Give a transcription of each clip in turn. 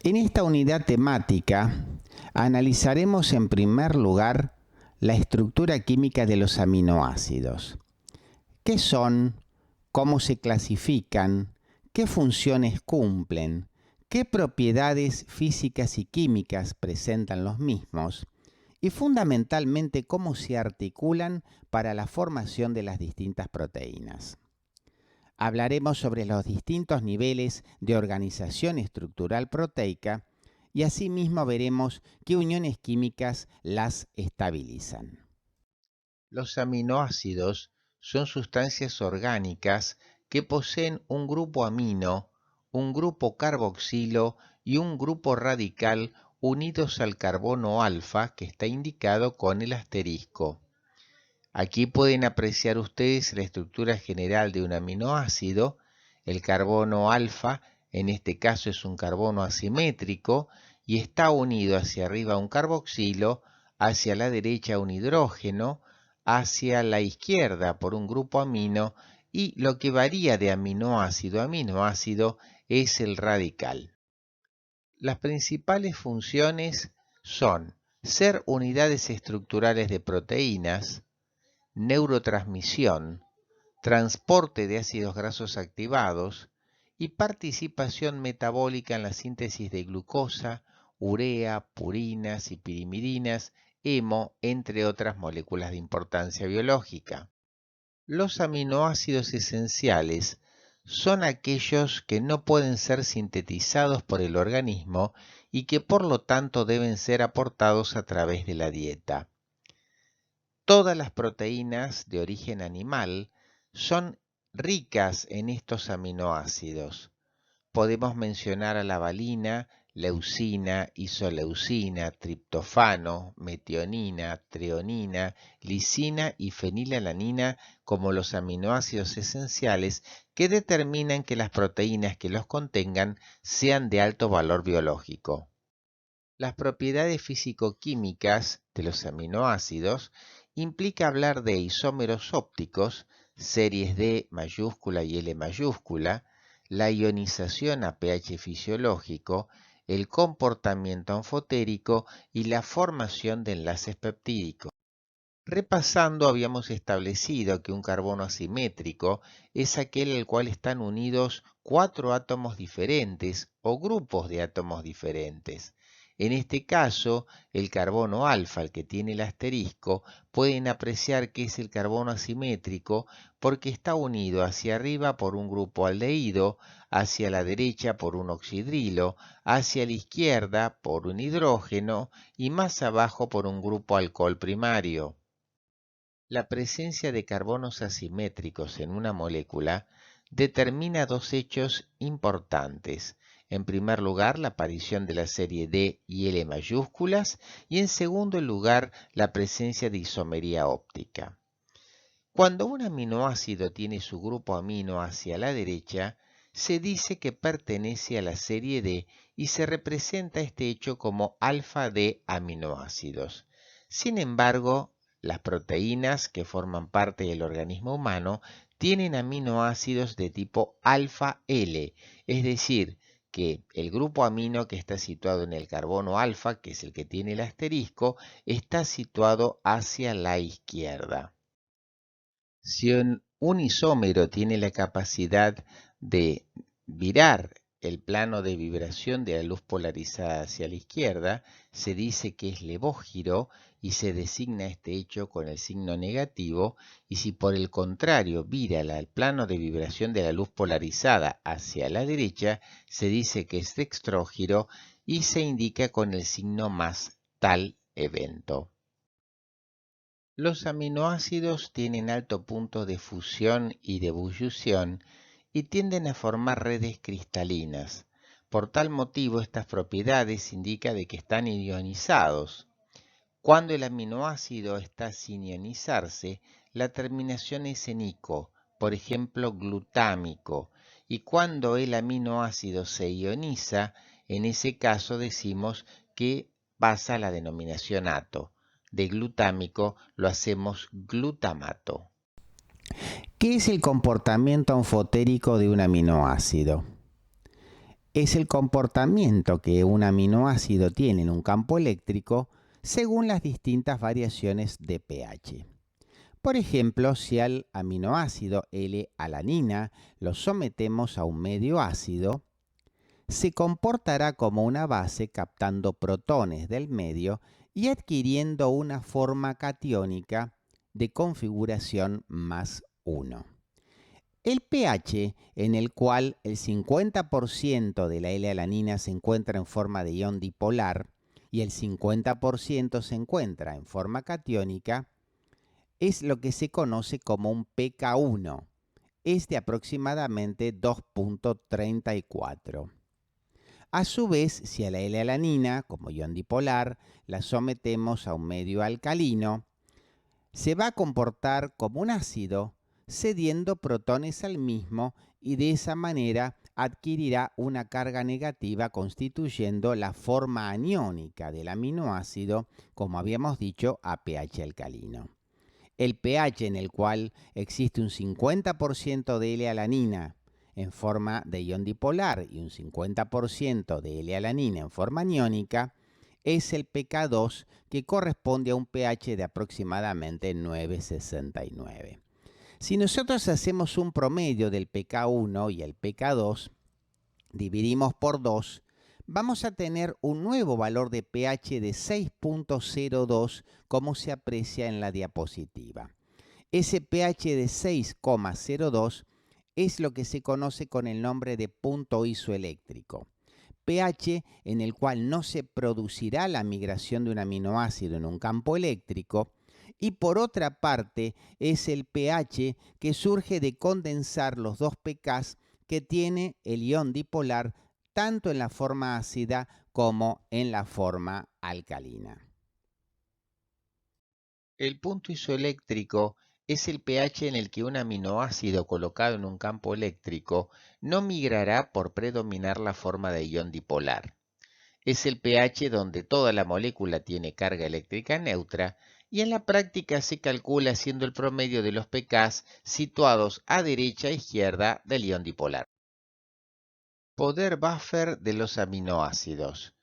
En esta unidad temática analizaremos en primer lugar la estructura química de los aminoácidos. ¿Qué son? ¿Cómo se clasifican? ¿Qué funciones cumplen? ¿Qué propiedades físicas y químicas presentan los mismos? Y fundamentalmente, cómo se articulan para la formación de las distintas proteínas. Hablaremos sobre los distintos niveles de organización estructural proteica y asimismo veremos qué uniones químicas las estabilizan. Los aminoácidos son sustancias orgánicas que poseen un grupo amino, un grupo carboxilo y un grupo radical unidos al carbono alfa, que está indicado con el asterisco. Aquí pueden apreciar ustedes la estructura general de un aminoácido. El carbono alfa, en este caso, es un carbono asimétrico y está unido hacia arriba a un carboxilo, hacia la derecha a un hidrógeno, hacia la izquierda por un grupo amino, y lo que varía de aminoácido a aminoácido es el radical. Las principales funciones son ser unidades estructurales de proteínas, neurotransmisión, transporte de ácidos grasos activados y participación metabólica en la síntesis de glucosa, urea, purinas y pirimidinas, hemo, entre otras moléculas de importancia biológica. Los aminoácidos esenciales son aquellos que no pueden ser sintetizados por el organismo y que por lo tanto deben ser aportados a través de la dieta. Todas las proteínas de origen animal son ricas en estos aminoácidos. Podemos mencionar a la valina, leucina, isoleucina, triptofano, metionina, treonina, lisina y fenilalanina como los aminoácidos esenciales que determinan que las proteínas que los contengan sean de alto valor biológico. Las propiedades físico-químicas de los aminoácidos implica hablar de isómeros ópticos, series D mayúscula y L mayúscula, la ionización a pH fisiológico, el comportamiento anfotérico y la formación de enlaces peptídicos. Repasando, habíamos establecido que un carbono asimétrico es aquel al cual están unidos 4 átomos diferentes o grupos de átomos diferentes. En este caso, el carbono alfa, el que tiene el asterisco, pueden apreciar que es el carbono asimétrico porque está unido hacia arriba por un grupo aldehído, hacia la derecha por un oxidrilo, hacia la izquierda por un hidrógeno y más abajo por un grupo alcohol primario. La presencia de carbonos asimétricos en una molécula determina dos hechos importantes. En primer lugar, la aparición de la serie D y L mayúsculas y en segundo lugar, la presencia de isomería óptica. Cuando un aminoácido tiene su grupo amino hacia la derecha, se dice que pertenece a la serie D y se representa este hecho como alfa D aminoácidos. Sin embargo, las proteínas que forman parte del organismo humano tienen aminoácidos de tipo alfa L, es decir, que el grupo amino que está situado en el carbono alfa, que es el que tiene el asterisco, está situado hacia la izquierda. Si un isómero tiene la capacidad de virar el plano de vibración de la luz polarizada hacia la izquierda, se dice que es levógiro y se designa este hecho con el signo negativo, y si por el contrario vira el plano de vibración de la luz polarizada hacia la derecha, se dice que es dextrógiro y se indica con el signo más tal evento. Los aminoácidos tienen alto punto de fusión y de ebullición y tienden a formar redes cristalinas. Por tal motivo, estas propiedades indican de que están ionizados. Cuando el aminoácido está sin ionizarse, la terminación es en ico, por ejemplo glutámico, y cuando el aminoácido se ioniza, en ese caso decimos que pasa a la denominación ato. De glutámico lo hacemos glutamato. ¿Qué es el comportamiento anfotérico de un aminoácido? es el comportamiento que un aminoácido tiene en un campo eléctrico según las distintas variaciones de pH. Por ejemplo, si al aminoácido L-alanina lo sometemos a un medio ácido, se comportará como una base captando protones del medio y adquiriendo una forma catiónica de configuración +1. El pH en el cual el 50% de la L-alanina se encuentra en forma de ion dipolar y el 50% se encuentra en forma catiónica es lo que se conoce como un pK1. Es de aproximadamente 2.34. A su vez, si a la L-alanina, como ion dipolar, la sometemos a un medio alcalino, se va a comportar como un ácido, cediendo protones al mismo y de esa manera adquirirá una carga negativa constituyendo la forma aniónica del aminoácido, como habíamos dicho, a pH alcalino. El pH en el cual existe un 50% de L-alanina en forma de ion dipolar y un 50% de L-alanina en forma aniónica es el pK2, que corresponde a un pH de aproximadamente 9,69. Si nosotros hacemos un promedio del pK1 y el pK2, dividimos por 2, vamos a tener un nuevo valor de pH de 6.02, como se aprecia en la diapositiva. Ese pH de 6,02 es lo que se conoce con el nombre de punto isoeléctrico. pH en el cual no se producirá la migración de un aminoácido en un campo eléctrico, y por otra parte es el pH que surge de condensar los dos pKs que tiene el ion dipolar tanto en la forma ácida como en la forma alcalina. El punto isoeléctrico es el pH en el que un aminoácido colocado en un campo eléctrico no migrará por predominar la forma de ion dipolar. Es el pH donde toda la molécula tiene carga eléctrica neutra y en la práctica se calcula haciendo el promedio de los pKs situados a derecha e izquierda del ion dipolar. Poder buffer de los aminoácidos.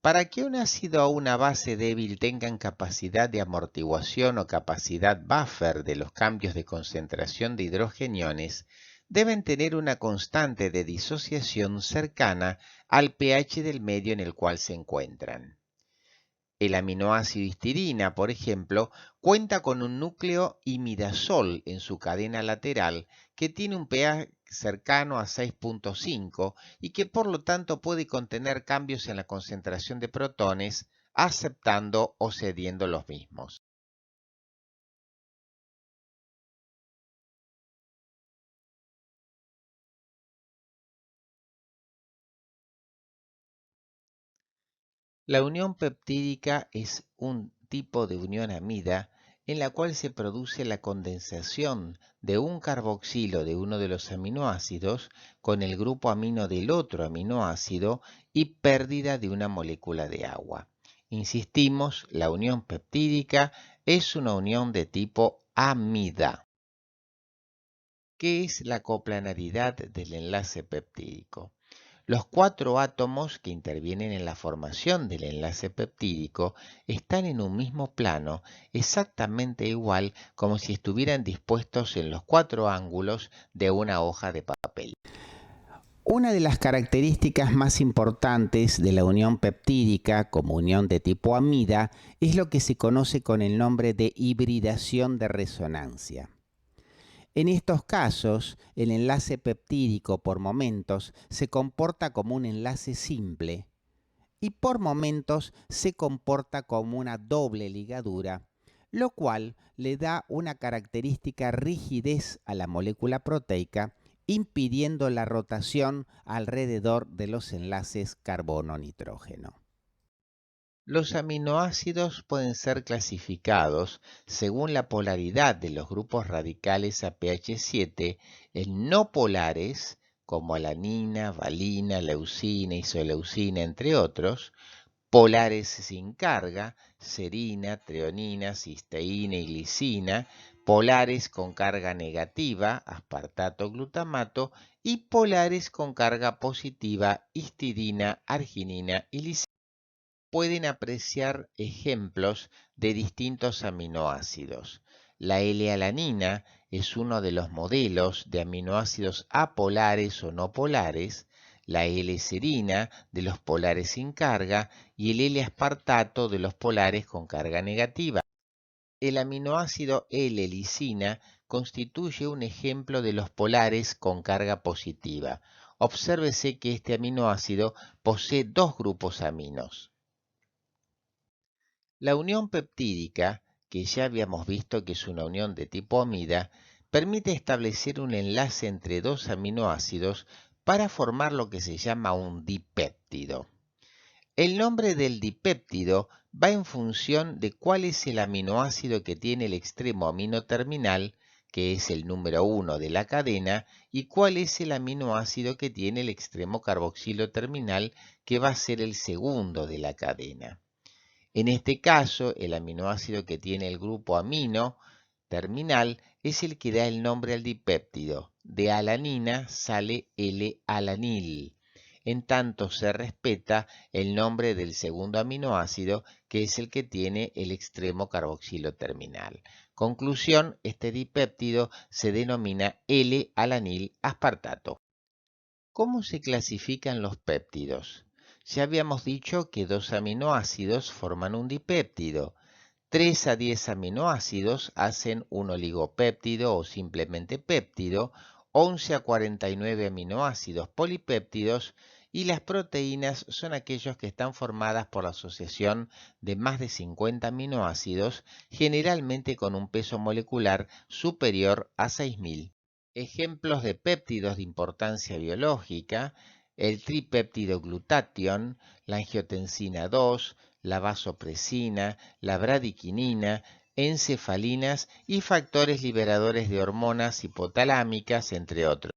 Para que un ácido o una base débil tengan capacidad de amortiguación o capacidad buffer de los cambios de concentración de hidrogeniones, deben tener una constante de disociación cercana al pH del medio en el cual se encuentran. El aminoácido histidina, por ejemplo, cuenta con un núcleo imidazol en su cadena lateral que tiene un pH cercano a 6.5 y que por lo tanto puede contener cambios en la concentración de protones, aceptando o cediendo los mismos. La unión peptídica es un tipo de unión amida en la cual se produce la condensación de un carboxilo de uno de los aminoácidos con el grupo amino del otro aminoácido y pérdida de una molécula de agua. Insistimos, la unión peptídica es una unión de tipo amida. ¿Qué es la coplanaridad del enlace peptídico? Los 4 átomos que intervienen en la formación del enlace peptídico están en un mismo plano, exactamente igual como si estuvieran dispuestos en los 4 ángulos de una hoja de papel. Una de las características más importantes de la unión peptídica como unión de tipo amida es lo que se conoce con el nombre de hibridación de resonancia. En estos casos, el enlace peptídico por momentos se comporta como un enlace simple y por momentos se comporta como una doble ligadura, lo cual le da una característica rigidez a la molécula proteica, impidiendo la rotación alrededor de los enlaces carbono-nitrógeno. Los aminoácidos pueden ser clasificados según la polaridad de los grupos radicales a pH 7 en no polares, como alanina, valina, leucina, isoleucina, entre otros, polares sin carga, serina, treonina, cisteína y glicina, polares con carga negativa, aspartato, glutamato, y polares con carga positiva, histidina, arginina y lisina. Pueden apreciar ejemplos de distintos aminoácidos. La L-alanina es uno de los modelos de aminoácidos apolares o no polares, la L-serina de los polares sin carga y el L-aspartato de los polares con carga negativa. El aminoácido L-lisina constituye un ejemplo de los polares con carga positiva. Obsérvese que este aminoácido posee dos grupos aminos. La unión peptídica, que ya habíamos visto que es una unión de tipo amida, permite establecer un enlace entre dos aminoácidos para formar lo que se llama un dipéptido. El nombre del dipéptido va en función de cuál es el aminoácido que tiene el extremo amino terminal, que es el número 1 de la cadena, y cuál es el aminoácido que tiene el extremo carboxilo terminal, que va a ser el segundo de la cadena. En este caso, el aminoácido que tiene el grupo amino terminal es el que da el nombre al dipéptido. De alanina sale L-alanil. En tanto se respeta el nombre del segundo aminoácido, que es el que tiene el extremo carboxilo terminal. Conclusión, este dipéptido se denomina L-alanil aspartato. ¿Cómo se clasifican los péptidos? Ya habíamos dicho que dos aminoácidos forman un dipéptido. 3 a 10 aminoácidos hacen un oligopéptido o simplemente péptido, 11 a 49 aminoácidos polipéptidos y las proteínas son aquellos que están formadas por la asociación de más de 50 aminoácidos, generalmente con un peso molecular superior a 6000. Ejemplos de péptidos de importancia biológica: el tripéptido glutatión, la angiotensina 2, la vasopresina, la bradiquinina, encefalinas y factores liberadores de hormonas hipotalámicas, entre otros.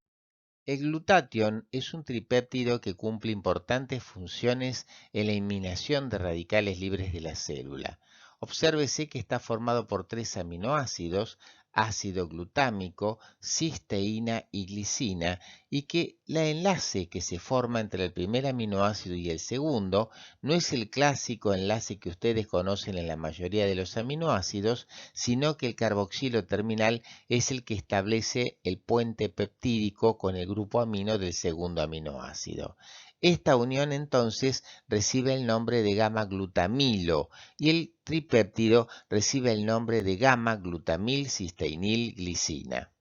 El glutatión es un tripéptido que cumple importantes funciones en la eliminación de radicales libres de la célula. Obsérvese que está formado por 3 aminoácidos, ácido glutámico, cisteína y glicina, y que el enlace que se forma entre el primer aminoácido y el segundo no es el clásico enlace que ustedes conocen en la mayoría de los aminoácidos, sino que el carboxilo terminal es el que establece el puente peptídico con el grupo amino del segundo aminoácido. Esta unión entonces recibe el nombre de gamma-glutamilo y el tripéptido recibe el nombre de gamma-glutamil-cisteinil-glicina.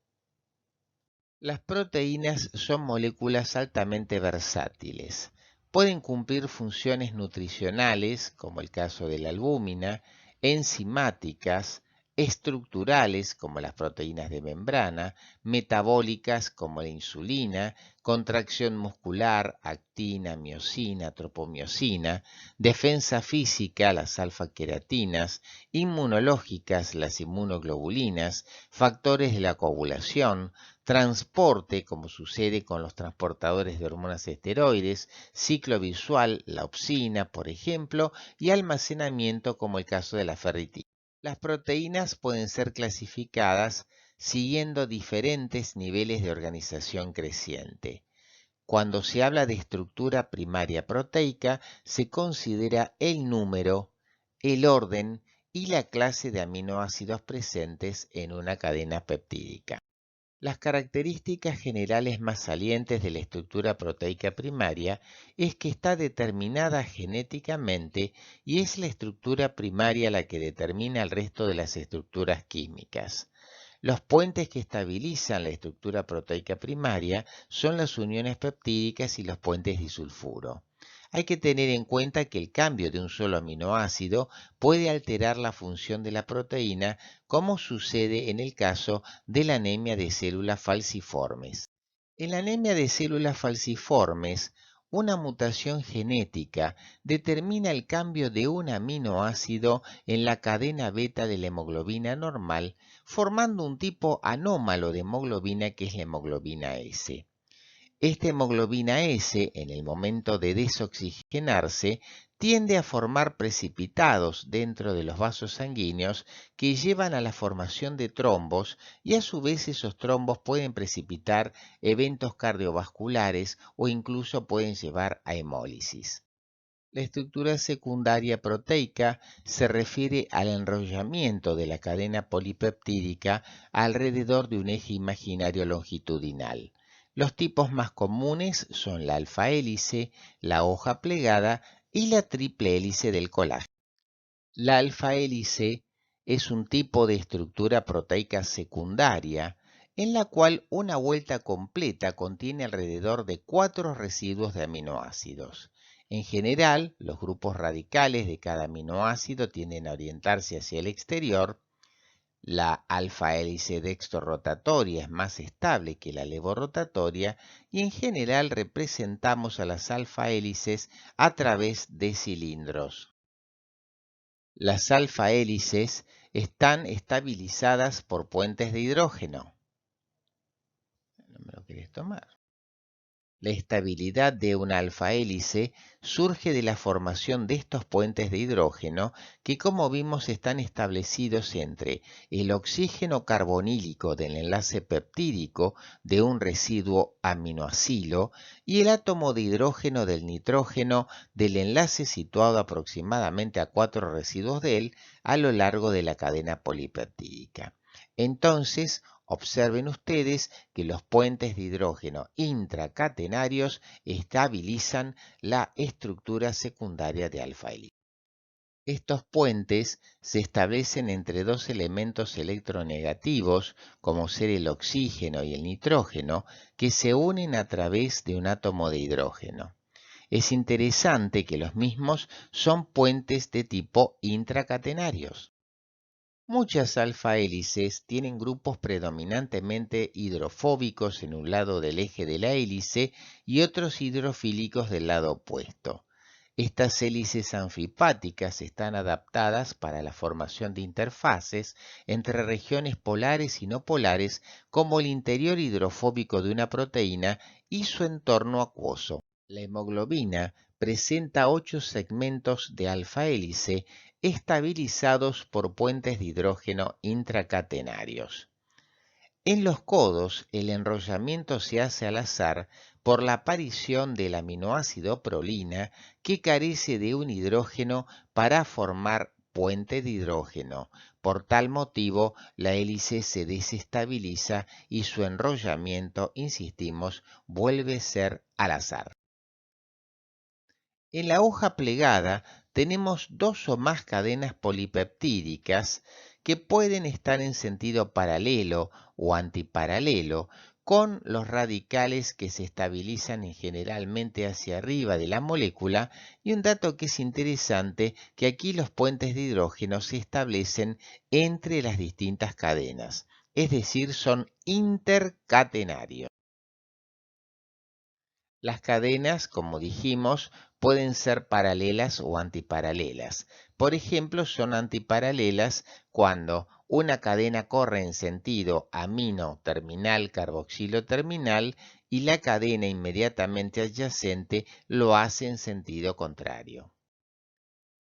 Las proteínas son moléculas altamente versátiles. Pueden cumplir funciones nutricionales, como el caso de la albúmina, enzimáticas, estructurales, como las proteínas de membrana, metabólicas, como la insulina, contracción muscular, actina, miosina, tropomiosina, defensa física, las alfa-queratinas, inmunológicas, las inmunoglobulinas, factores de la coagulación, transporte, como sucede con los transportadores de hormonas esteroides, ciclo visual, la opsina, por ejemplo, y almacenamiento, como el caso de la ferritina. Las proteínas pueden ser clasificadas siguiendo diferentes niveles de organización creciente. Cuando se habla de estructura primaria proteica, se considera el número, el orden y la clase de aminoácidos presentes en una cadena peptídica. Las características generales más salientes de la estructura proteica primaria es que está determinada genéticamente y es la estructura primaria la que determina el resto de las estructuras químicas. Los puentes que estabilizan la estructura proteica primaria son las uniones peptídicas y los puentes disulfuro. Hay que tener en cuenta que el cambio de un solo aminoácido puede alterar la función de la proteína, como sucede en el caso de la anemia de células falciformes. En la anemia de células falciformes, una mutación genética determina el cambio de un aminoácido en la cadena beta de la hemoglobina normal, formando un tipo anómalo de hemoglobina que es la hemoglobina S. Esta hemoglobina S, en el momento de desoxigenarse, tiende a formar precipitados dentro de los vasos sanguíneos que llevan a la formación de trombos y a su vez esos trombos pueden precipitar eventos cardiovasculares o incluso pueden llevar a hemólisis. La estructura secundaria proteica se refiere al enrollamiento de la cadena polipeptídica alrededor de un eje imaginario longitudinal. Los tipos más comunes son la alfa hélice, la hoja plegada y la triple hélice del colágeno. La alfa hélice es un tipo de estructura proteica secundaria en la cual una vuelta completa contiene alrededor de 4 residuos de aminoácidos. En general, los grupos radicales de cada aminoácido tienden a orientarse hacia el exterior. La alfa hélice dextrorotatoria es más estable que la levorotatoria y en general representamos a las alfa hélices a través de cilindros. Las alfa hélices están estabilizadas por puentes de hidrógeno. No me lo querés tomar. La estabilidad de una alfa hélice surge de la formación de estos puentes de hidrógeno que, como vimos, están establecidos entre el oxígeno carbonílico del enlace peptídico de un residuo aminoacilo y el átomo de hidrógeno del nitrógeno del enlace situado aproximadamente a 4 residuos de él a lo largo de la cadena polipeptídica. Entonces, observen ustedes que los puentes de hidrógeno intracatenarios estabilizan la estructura secundaria de alfa hélice. Estos puentes se establecen entre dos elementos electronegativos, como ser el oxígeno y el nitrógeno, que se unen a través de un átomo de hidrógeno. Es interesante que los mismos son puentes de tipo intracatenarios. Muchas alfa hélices tienen grupos predominantemente hidrofóbicos en un lado del eje de la hélice y otros hidrofílicos del lado opuesto. Estas hélices anfipáticas están adaptadas para la formación de interfaces entre regiones polares y no polares, como el interior hidrofóbico de una proteína y su entorno acuoso. La hemoglobina presenta 8 segmentos de alfa hélice estabilizados por puentes de hidrógeno intracatenarios. En los codos, el enrollamiento se hace al azar por la aparición del aminoácido prolina que carece de un hidrógeno para formar puente de hidrógeno. Por tal motivo, la hélice se desestabiliza y su enrollamiento, insistimos, vuelve a ser al azar. En la hoja plegada tenemos 2 o más cadenas polipeptídicas que pueden estar en sentido paralelo o antiparalelo con los radicales que se estabilizan generalmente hacia arriba de la molécula y un dato que es interesante, que aquí los puentes de hidrógeno se establecen entre las distintas cadenas, es decir, son intercatenarios. Las cadenas, como dijimos, pueden ser paralelas o antiparalelas. Por ejemplo, son antiparalelas cuando una cadena corre en sentido amino terminal carboxilo terminal y la cadena inmediatamente adyacente lo hace en sentido contrario.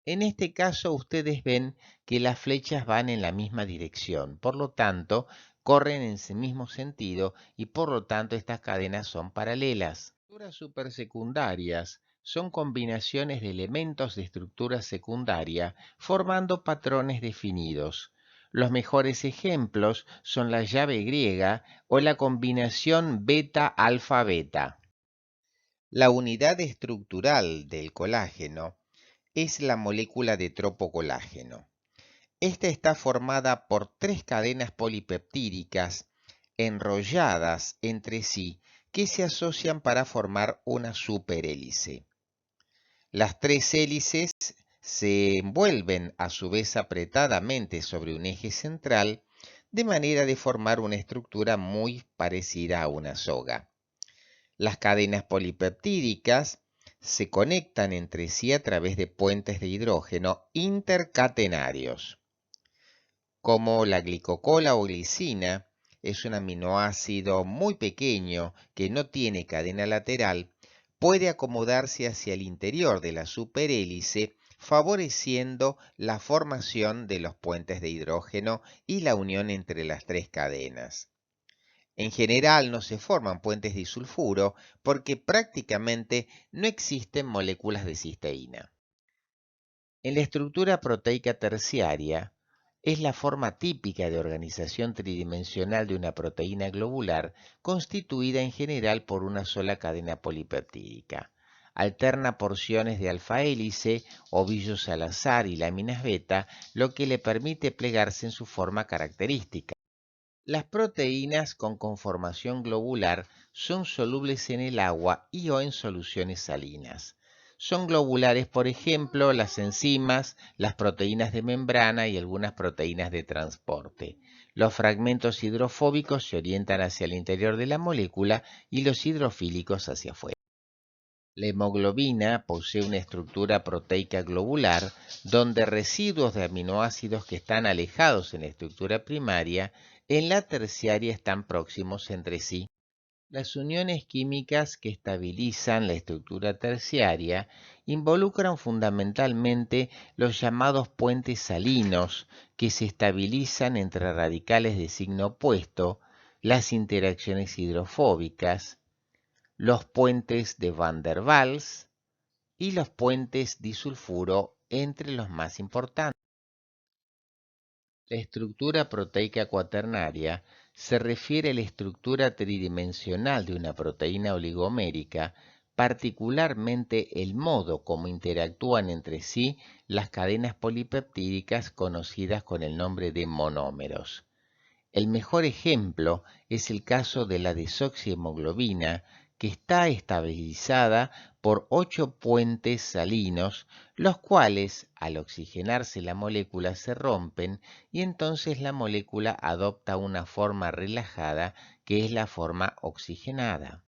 En este caso, ustedes ven que las flechas van en la misma dirección, por lo tanto, corren en el mismo sentido y por lo tanto estas cadenas son paralelas. Estructuras supersecundarias son combinaciones de elementos de estructura secundaria formando patrones definidos. Los mejores ejemplos son la llave griega o la combinación beta-alfa-beta. La unidad estructural del colágeno es la molécula de tropocolágeno. Esta está formada por 3 cadenas polipeptídicas enrolladas entre sí que se asocian para formar una superhélice. Las 3 hélices se envuelven a su vez apretadamente sobre un eje central, de manera de formar una estructura muy parecida a una soga. Las cadenas polipeptídicas se conectan entre sí a través de puentes de hidrógeno intercatenarios. Como la glicocola o glicina es un aminoácido muy pequeño que no tiene cadena lateral, puede acomodarse hacia el interior de la superhélice, favoreciendo la formación de los puentes de hidrógeno y la unión entre las tres cadenas. En general no se forman puentes disulfuro porque prácticamente no existen moléculas de cisteína. En la estructura proteica terciaria, es la forma típica de organización tridimensional de una proteína globular constituida en general por una sola cadena polipeptídica. Alterna porciones de alfa hélice, ovillos al azar y láminas beta, lo que le permite plegarse en su forma característica. Las proteínas con conformación globular son solubles en el agua y o en soluciones salinas. Son globulares, por ejemplo, las enzimas, las proteínas de membrana y algunas proteínas de transporte. Los fragmentos hidrofóbicos se orientan hacia el interior de la molécula y los hidrofílicos hacia afuera. La hemoglobina posee una estructura proteica globular donde residuos de aminoácidos que están alejados en la estructura primaria, en la terciaria están próximos entre sí. Las uniones químicas que estabilizan la estructura terciaria involucran fundamentalmente los llamados puentes salinos que se estabilizan entre radicales de signo opuesto, las interacciones hidrofóbicas, los puentes de Van der Waals y los puentes disulfuro entre los más importantes. La estructura proteica cuaternaria se refiere a la estructura tridimensional de una proteína oligomérica, particularmente el modo como interactúan entre sí las cadenas polipeptídicas conocidas con el nombre de monómeros. El mejor ejemplo es el caso de la desoxihemoglobina, que está estabilizada por 8 puentes salinos, los cuales, al oxigenarse la molécula, se rompen y entonces la molécula adopta una forma relajada, que es la forma oxigenada.